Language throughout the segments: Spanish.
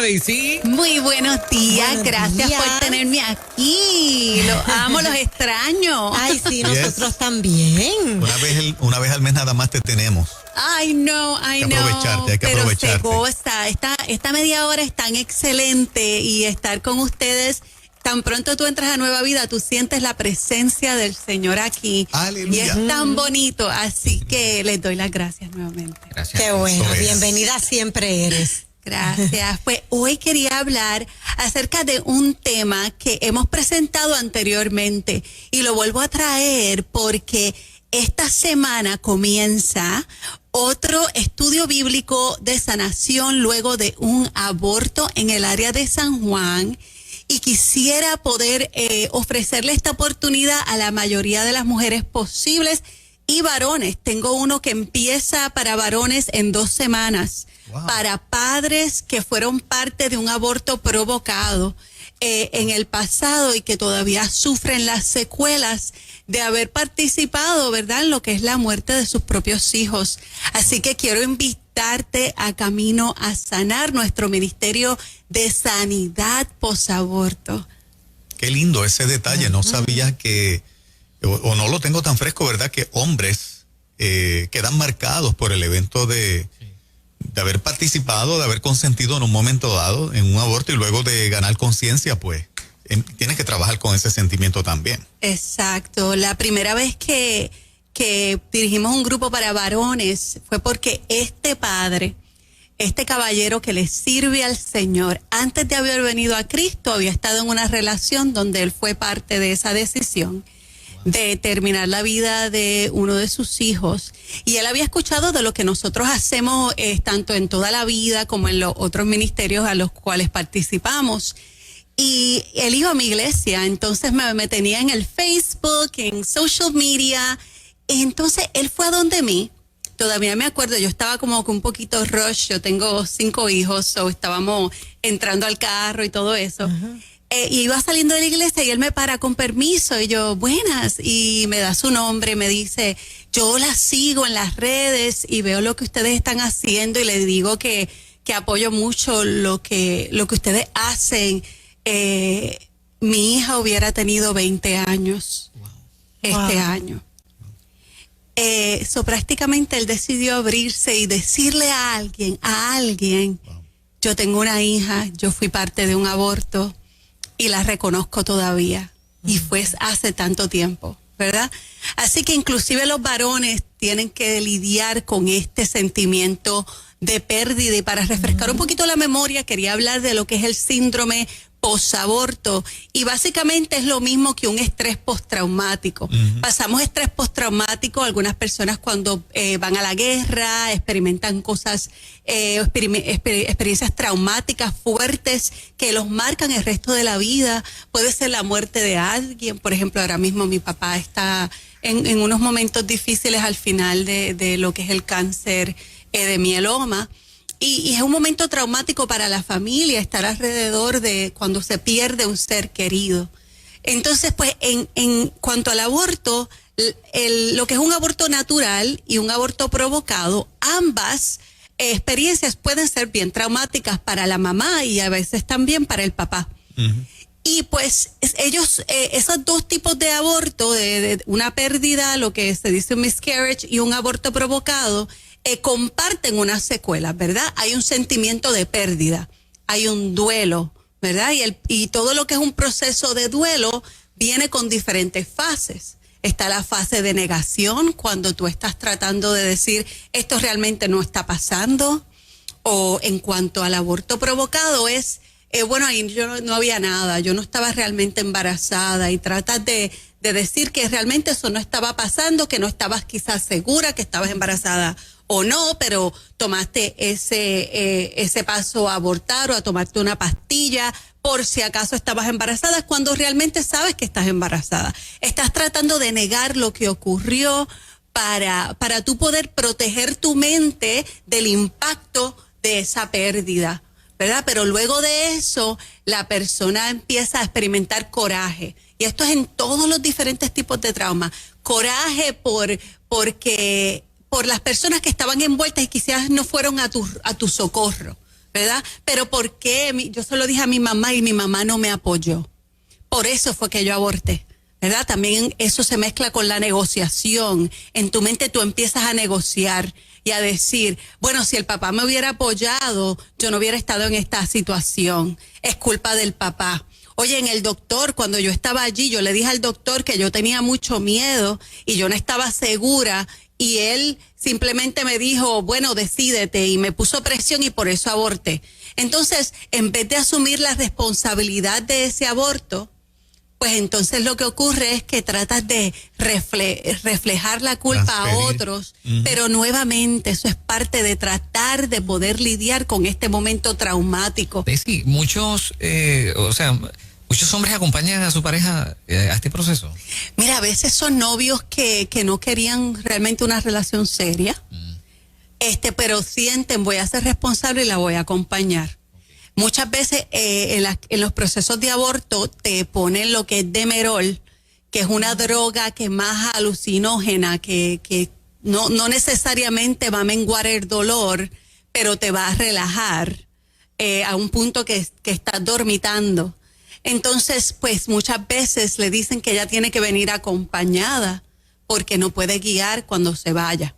Daisy. Muy buenos días, Buenos gracias días. por tenerme aquí. Los amo, los extraño. Ay, sí, nosotros también. Una vez al mes nada más te tenemos. Ay, no, Hay que aprovecharte. pero se goza. Esta media hora es tan excelente y estar con ustedes. Tan pronto tú entras a Nueva Vida, tú sientes la presencia del Señor aquí. Aleluya. Y es tan bonito, así que les doy las gracias nuevamente. Gracias. Qué bueno, Eso es. bienvenida siempre eres. Gracias. Pues hoy quería hablar acerca de un tema que hemos presentado anteriormente y lo vuelvo a traer porque esta semana comienza otro estudio bíblico de sanación luego de un aborto en el área de San Juan. Y quisiera poder ofrecerle esta oportunidad a la mayoría de las mujeres posibles y varones. Tengo uno que empieza para varones en 2 semanas, Wow. para padres que fueron parte de un aborto provocado en el pasado y que todavía sufren las secuelas de haber participado, ¿verdad?, en lo que es la muerte de sus propios hijos. Así que quiero invitarte a Camino a Sanar, nuestro ministerio de sanidad posaborto. Qué lindo ese detalle. No sabía que, o no lo tengo tan fresco, ¿verdad? Que hombres quedan marcados por el evento de haber participado, de haber consentido en un momento dado en un aborto y luego de ganar conciencia, pues tienes que trabajar con ese sentimiento también. Exacto. La primera vez que dirigimos un grupo para varones fue porque este padre, este caballero que le sirve al Señor, antes de haber venido a Cristo, había estado en una relación donde él fue parte de esa decisión de terminar la vida de uno de sus hijos. Y él había escuchado de lo que nosotros hacemos tanto en Toda la Vida como en los otros ministerios a los cuales participamos. Y él iba a mi iglesia, entonces me tenía en el Facebook, en social media. Entonces él fue a donde mí. Todavía me acuerdo, yo estaba como con un poquito rush, yo tengo 5 hijos, so estábamos entrando al carro y todo eso. Y iba saliendo de la iglesia y él me para con permiso y yo, buenas, y me da su nombre, me dice, yo la sigo en las redes y veo lo que ustedes están haciendo y le digo que apoyo mucho lo que ustedes hacen. Mi hija hubiera tenido 20 años este año. Prácticamente él decidió abrirse y decirle a alguien, yo tengo una hija, yo fui parte de un aborto y la reconozco todavía. Y fue hace tanto tiempo, ¿verdad? Así que inclusive los varones tienen que lidiar con este sentimiento de pérdida. Y para refrescar un poquito la memoria, quería hablar de lo que es el síndrome posaborto, y básicamente es lo mismo que un estrés postraumático. Pasamos estrés postraumático, algunas personas cuando van a la guerra, experimentan cosas, experiencias traumáticas fuertes que los marcan el resto de la vida. Puede ser la muerte de alguien, por ejemplo, ahora mismo mi papá está en unos momentos difíciles al final de lo que es el cáncer de mieloma. Y es un momento traumático para la familia estar alrededor de cuando se pierde un ser querido. Entonces, pues, en cuanto al aborto, lo que es un aborto natural y un aborto provocado, ambas experiencias pueden ser bien traumáticas para la mamá y a veces también para el papá. Y pues ellos, esos 2 tipos de aborto, de una pérdida, lo que se dice un miscarriage, y un aborto provocado, comparten unas secuelas, ¿verdad? Hay un sentimiento de pérdida, hay un duelo, ¿verdad? Y todo lo que es un proceso de duelo viene con diferentes fases. Está la fase de negación, cuando tú estás tratando de decir, esto realmente no está pasando. O en cuanto al aborto provocado es, bueno, ahí yo no había nada, yo no estaba realmente embarazada, y tratas de decir que realmente eso no estaba pasando, que no estabas quizás segura que estabas embarazada o no, pero tomaste ese paso a abortar o a tomarte una pastilla por si acaso estabas embarazada, cuando realmente sabes que estás embarazada. Estás tratando de negar lo que ocurrió para tú poder proteger tu mente del impacto de esa pérdida, ¿verdad? Pero luego de eso, la persona empieza a experimentar coraje. Y esto es en todos los diferentes tipos de trauma. Coraje por las personas que estaban envueltas y quizás no fueron a tu socorro, ¿verdad? Pero ¿por qué? Yo solo dije a mi mamá y mi mamá no me apoyó. Por eso fue que yo aborté, ¿verdad? También eso se mezcla con la negociación. En tu mente tú empiezas a negociar y a decir, bueno, si el papá me hubiera apoyado, yo no hubiera estado en esta situación. Es culpa del papá. Oye, en el doctor, cuando yo estaba allí, yo le dije al doctor que yo tenía mucho miedo y yo no estaba segura y él simplemente me dijo, bueno, decídete, y me puso presión y por eso aborté. Entonces, en vez de asumir la responsabilidad de ese aborto, pues entonces lo que ocurre es que tratas de reflejar la culpa a otros, pero nuevamente eso es parte de tratar de poder lidiar con este momento traumático. Sí, muchos hombres acompañan a su pareja a este proceso. Mira, a veces son novios que no querían realmente una relación seria, pero sienten, voy a ser responsable y la voy a acompañar. Muchas veces en los procesos de aborto te ponen lo que es Demerol, que es una droga que es más alucinógena, que no necesariamente va a menguar el dolor, pero te va a relajar a un punto que estás dormitando. Entonces, pues muchas veces le dicen que ella tiene que venir acompañada porque no puede guiar cuando se vaya.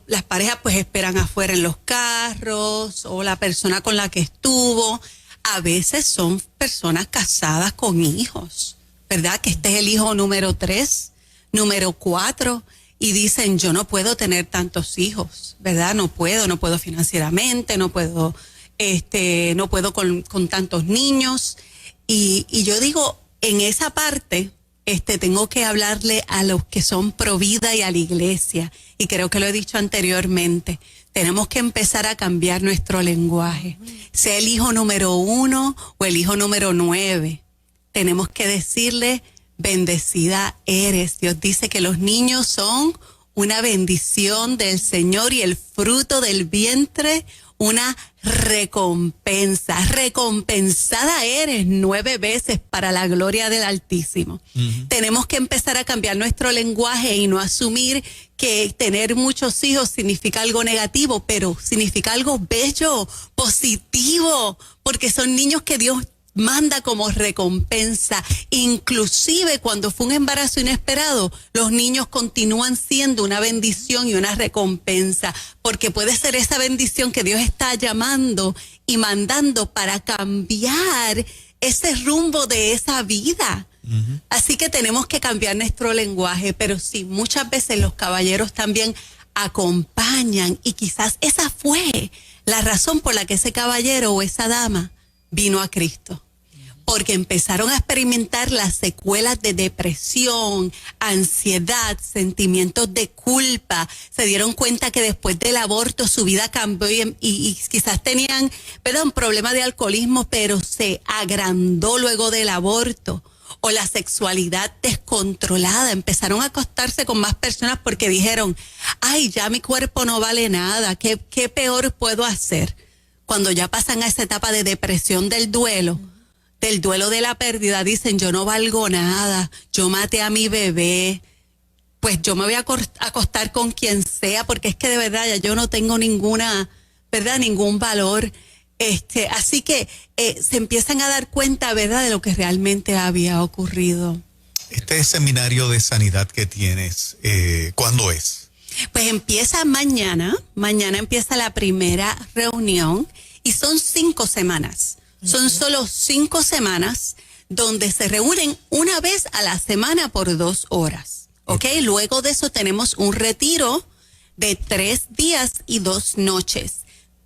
Las parejas pues esperan afuera en los carros, o la persona con la que estuvo. A veces son personas casadas con hijos, ¿verdad? Que este es el hijo número 3, número 4, y dicen, yo no puedo tener tantos hijos, ¿verdad? No puedo financieramente, no puedo con tantos niños. Y yo digo, en esa parte, tengo que hablarle a los que son pro vida y a la iglesia. Y creo que lo he dicho anteriormente. Tenemos que empezar a cambiar nuestro lenguaje. Sea el hijo número 1 o el hijo número 9. Tenemos que decirle, bendecida eres. Dios dice que los niños son una bendición del Señor y el fruto del vientre, una recompensa. Recompensada eres 9 veces para la gloria del Altísimo. Tenemos que empezar a cambiar nuestro lenguaje y no asumir que tener muchos hijos significa algo negativo, pero significa algo bello, positivo, porque son niños que Dios manda como recompensa. Inclusive cuando fue un embarazo inesperado, los niños continúan siendo una bendición y una recompensa, porque puede ser esa bendición que Dios está llamando y mandando para cambiar ese rumbo de esa vida. Así que tenemos que cambiar nuestro lenguaje, pero sí, muchas veces los caballeros también acompañan, y quizás esa fue la razón por la que ese caballero o esa dama vino a Cristo, porque empezaron a experimentar las secuelas de depresión, ansiedad, sentimientos de culpa. Se dieron cuenta que después del aborto su vida cambió y quizás tenían, un problema de alcoholismo, pero se agrandó luego del aborto. O la sexualidad descontrolada. Empezaron a acostarse con más personas porque dijeron, ay, ya mi cuerpo no vale nada, ¿qué peor puedo hacer? Cuando ya pasan a esa etapa de depresión del duelo de la pérdida, dicen, yo no valgo nada, yo maté a mi bebé, pues yo me voy a acostar con quien sea, porque es que de verdad ya yo no tengo ningún valor. Así que se empiezan a dar cuenta, ¿verdad?, de lo que realmente había ocurrido. Este seminario de sanidad que tienes, ¿cuándo es? Pues empieza mañana empieza la primera reunión y son 5 semanas. Son solo 5 semanas donde se reúnen una vez a la semana por 2 horas. ¿Ok? Luego de eso tenemos un retiro de 3 días y 2 noches.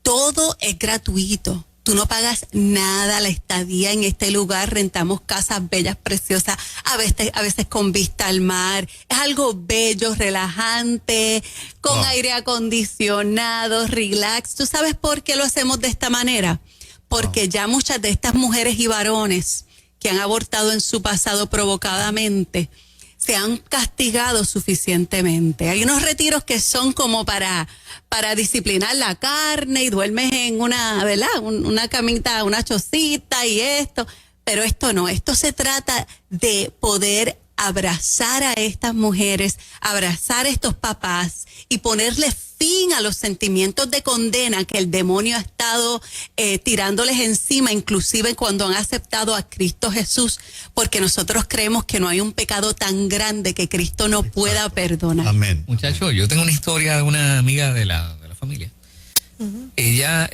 Todo es gratuito. Tú no pagas nada la estadía en este lugar. Rentamos casas bellas, preciosas, a veces con vista al mar. Es algo bello, relajante, con aire acondicionado, relax. ¿Tú sabes por qué lo hacemos de esta manera? Porque ya muchas de estas mujeres y varones que han abortado en su pasado provocadamente se han castigado suficientemente. Hay unos retiros que son como para disciplinar la carne y duermes en una camita, una chocita y esto, pero esto no, esto se trata de poder abrazar a estas mujeres, abrazar a estos papás y ponerle fin a los sentimientos de condena que el demonio ha estado tirándoles encima, inclusive cuando han aceptado a Cristo Jesús, porque nosotros creemos que no hay un pecado tan grande que Cristo no pueda perdonar. Amén. Muchachos, yo tengo una historia de una amiga de la familia. Ella,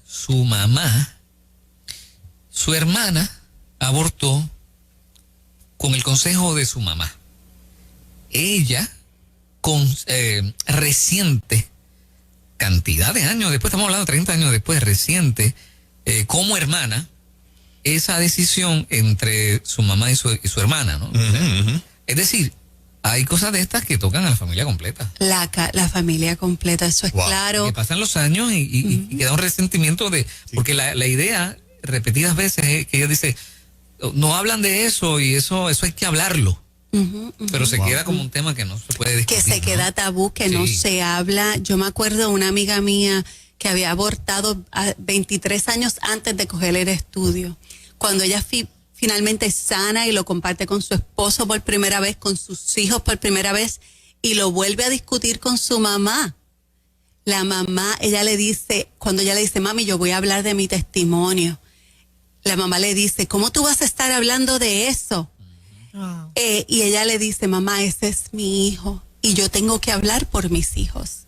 su mamá, su hermana abortó con el consejo de su mamá. Ella, con reciente cantidad de años después, estamos hablando de 30 años después, reciente, como hermana, esa decisión entre su mamá y su hermana, ¿no? Es decir, hay cosas de estas que tocan a la familia completa. La familia completa, eso es claro. Que pasan los años y queda un resentimiento porque la idea, repetidas veces, es que ella dice, no hablan de eso y eso hay que hablarlo. Pero se queda como un tema que no se puede discutir. Que se queda tabú, que no se habla. Yo me acuerdo de una amiga mía que había abortado a 23 años antes de coger el estudio. Cuando ella finalmente es sana y lo comparte con su esposo por primera vez, con sus hijos por primera vez, y lo vuelve a discutir con su mamá. La mamá, cuando ella le dice, mami, yo voy a hablar de mi testimonio. La mamá le dice, ¿cómo tú vas a estar hablando de eso? Y ella le dice, mamá, ese es mi hijo y yo tengo que hablar por mis hijos.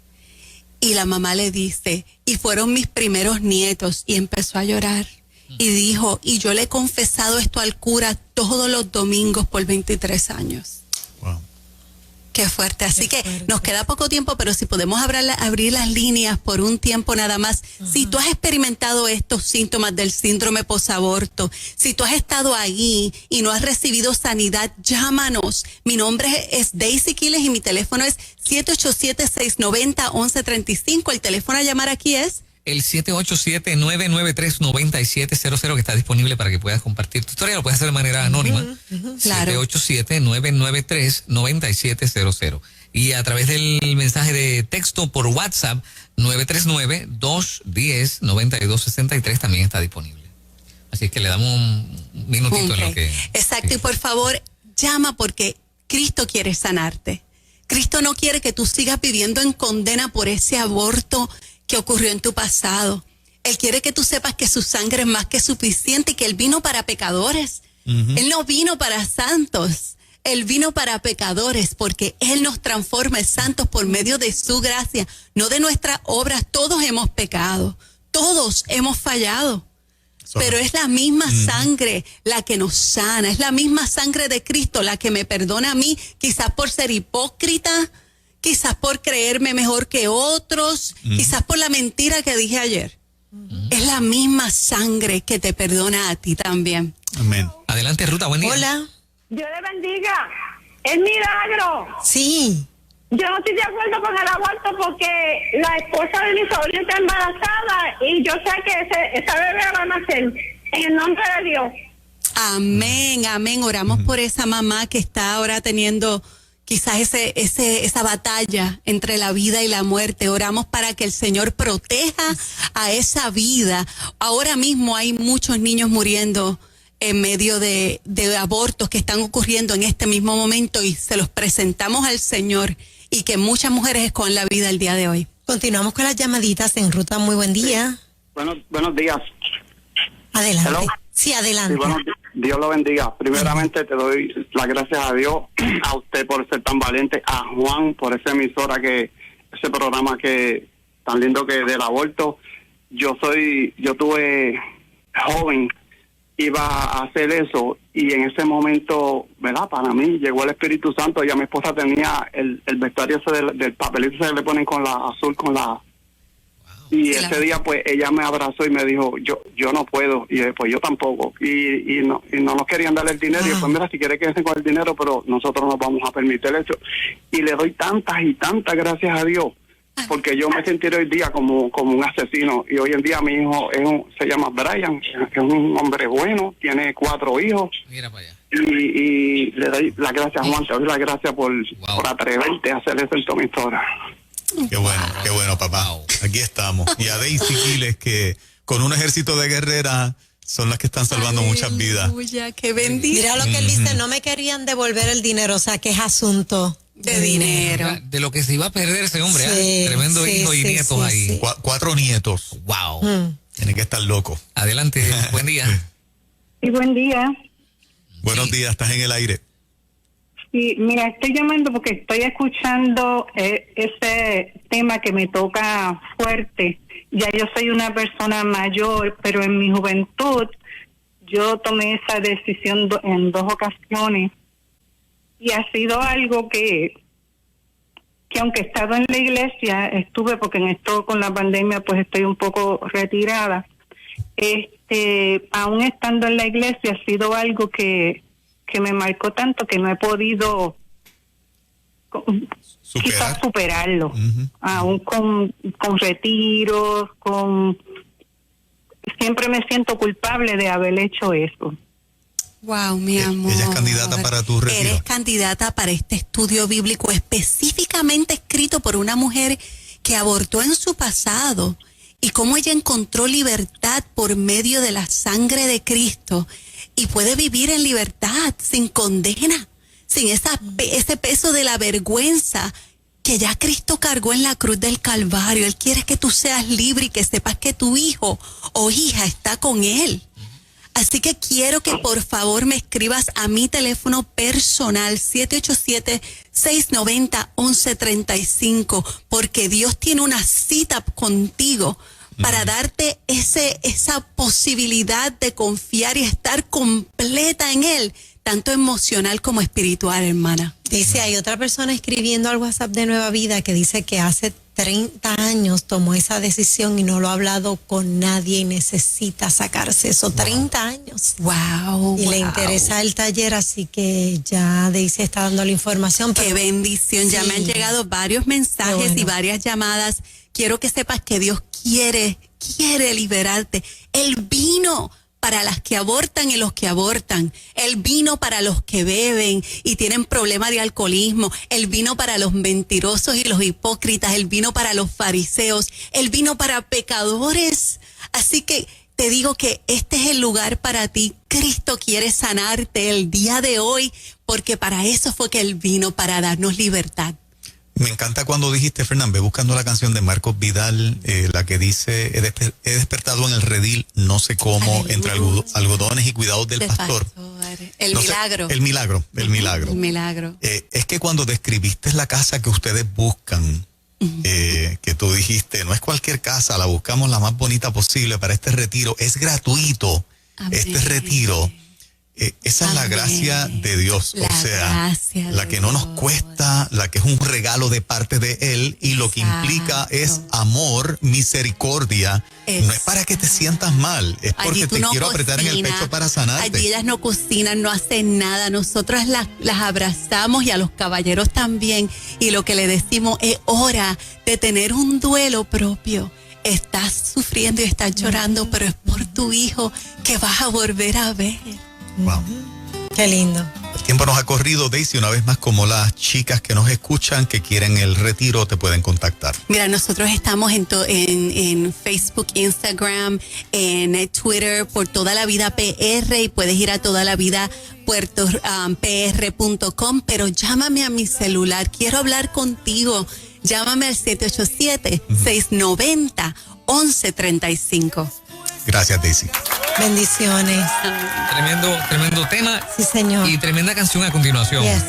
Y la mamá le dice, y fueron mis primeros nietos, y empezó a llorar. Y dijo, y yo le he confesado esto al cura todos los domingos por 23 años. Wow. Qué fuerte. Así que nos queda poco tiempo, pero si podemos abrir las líneas por un tiempo nada más. Si tú has experimentado estos síntomas del síndrome posaborto, si tú has estado ahí y no has recibido sanidad, llámanos. Mi nombre es Daisy Quiles y mi teléfono es 787-690-1135. El teléfono a llamar aquí es el 787-993-9700, que está disponible para que puedas compartir tu historia. Lo puedes hacer de manera anónima. Claro. 787-993-9700. Y a través del mensaje de texto por WhatsApp, 939-210-9263 también está disponible. Así que le damos un minutito en lo que... Exacto, sí. Y por favor, llama porque Cristo quiere sanarte. Cristo no quiere que tú sigas viviendo en condena por ese aborto que ocurrió en tu pasado. Él quiere que tú sepas que su sangre es más que suficiente y que Él vino para pecadores. Él no vino para santos. Él vino para pecadores porque Él nos transforma en santos por medio de su gracia, no de nuestras obras. Todos hemos pecado, todos hemos fallado. Pero es la misma sangre la que nos sana, es la misma sangre de Cristo la que me perdona a mí, quizás por ser hipócrita, quizás por creerme mejor que otros, quizás por la mentira que dije ayer. Es la misma sangre que te perdona a ti también. Amén. Adelante, Ruta, buen día. Hola. Dios le bendiga. Es milagro. Sí. Yo no estoy de acuerdo con el aborto porque la esposa de mi sobrino está embarazada y yo sé que esa bebé va a nacer en el nombre de Dios. Amén, amén. Oramos por esa mamá que está ahora teniendo quizás esa batalla entre la vida y la muerte. Oramos para que el Señor proteja a esa vida. Ahora mismo hay muchos niños muriendo en medio de abortos que están ocurriendo en este mismo momento y se los presentamos al Señor y que muchas mujeres escogen la vida el día de hoy. Continuamos con las llamaditas en ruta. Muy buen día. Buenos días. Adelante. Hello. Sí, adelante. Sí, Dios lo bendiga. Primeramente te doy las gracias a Dios, a usted por ser tan valiente, a Juan por esa emisora ese programa que tan lindo que del aborto. Yo tuve joven, iba a hacer eso y en ese momento, ¿verdad? Para mí llegó el Espíritu Santo. Ya mi esposa tenía el vestuario ese del papelito se le ponen con la azul con la... Y ese día pues ella me abrazó y me dijo, yo no puedo, y pues yo tampoco, y no nos querían darle el dinero, y pues mira, si quiere quédense con el dinero, pero nosotros no vamos a permitir eso. Y le doy tantas y tantas gracias a Dios, porque yo me sentí hoy día como un asesino, y hoy en día mi hijo se llama Brian, que es un hombre bueno, tiene 4 hijos. Mira para allá. Y le doy las gracias, Juan, te doy las gracias por atreverte a hacer eso en tu emisora. Qué bueno, papá. Aquí estamos. Y a Daisy Quiles, que con un ejército de guerreras son las que están salvando muchas vidas. Aleluya, qué bendición. Mira lo que él dice, no me querían devolver el dinero, o sea, que es asunto De dinero. De lo que se iba a perder ese hombre, Sí, tremendo sí, hijo y sí, nietos sí, ahí. sí. 4 nietos. Wow. Tiene que estar loco. Adelante, buen día. Y buen día. Buenos días, estás en el aire. Sí, mira, estoy llamando porque estoy escuchando ese tema que me toca fuerte. Ya yo soy una persona mayor, pero en mi juventud yo tomé esa decisión en 2 ocasiones. Y ha sido algo que aunque he estado en la iglesia, estuve, porque en esto con la pandemia pues estoy un poco retirada, aún estando en la iglesia ha sido algo que me marcó tanto que no he podido quizás superarlo. Aún con retiros, siempre me siento culpable de haber hecho eso. Wow, mi amor. Ella es candidata para tu retiro. Eres candidata para este estudio bíblico específicamente escrito por una mujer que abortó en su pasado y cómo ella encontró libertad por medio de la sangre de Cristo y puede vivir en libertad, sin condena, sin ese peso de la vergüenza que ya Cristo cargó en la cruz del Calvario. Él quiere que tú seas libre y que sepas que tu hijo o hija está con Él. Así que quiero que por favor me escribas a mi teléfono personal 787-690-1135, porque Dios tiene una cita contigo para darte esa posibilidad de confiar y estar completa en Él, tanto emocional como espiritual, hermana. Dice, hay otra persona escribiendo al WhatsApp de Nueva Vida que dice que hace 30 años tomó esa decisión y no lo ha hablado con nadie y necesita sacarse eso. 30 años. Wow. Y le interesa el taller, así que ya Daisy está dando la información. Qué bendición. Ya me han llegado varios mensajes y varias llamadas. Quiero que sepas que Dios quiere liberarte. Él vino para las que abortan y los que abortan. Él vino para los que beben y tienen problema de alcoholismo. Él vino para los mentirosos y los hipócritas. Él vino para los fariseos. Él vino para pecadores. Así que te digo que este es el lugar para ti. Cristo quiere sanarte el día de hoy, porque para eso fue que Él vino, para darnos libertad. Me encanta cuando dijiste, Fernán, ve buscando la canción de Marcos Vidal, la que dice, he despertado en el redil, no sé cómo, Aleluya. entre algodones y cuidados del pastor. El No sé, milagro. el milagro. El milagro. Es que cuando describiste la casa que ustedes buscan, que tú dijiste, no es cualquier casa, la buscamos la más bonita posible para este retiro, es gratuito. Amén. Este retiro. Esa es la gracia de Dios, La o sea, gracia la de que no nos Dios. cuesta, la que es un regalo de parte de Él, y lo que implica es amor, misericordia. No es para que te sientas mal, es porque Allí tú te no quiero apretar en el cocinas, pecho para sanarte. Allí ellas no cocinan, no hacen nada. Nosotras las abrazamos, y a los caballeros también. Y lo que le decimos es hora de tener un duelo propio. Estás sufriendo y estás llorando, pero es por tu hijo que vas a volver a ver. Wow. Qué lindo. El tiempo nos ha corrido, Daisy, una vez más, como las chicas que nos escuchan, que quieren el retiro, te pueden contactar. Mira, nosotros estamos en Facebook, Instagram, en Twitter, por Toda la Vida PR, y puedes ir a todalavidapr.com, pero llámame a mi celular, quiero hablar contigo. Llámame al 787-690-1135. Gracias, Daisy. Bendiciones. Tremendo tema. Sí, señor. Y tremenda canción a continuación. Yes.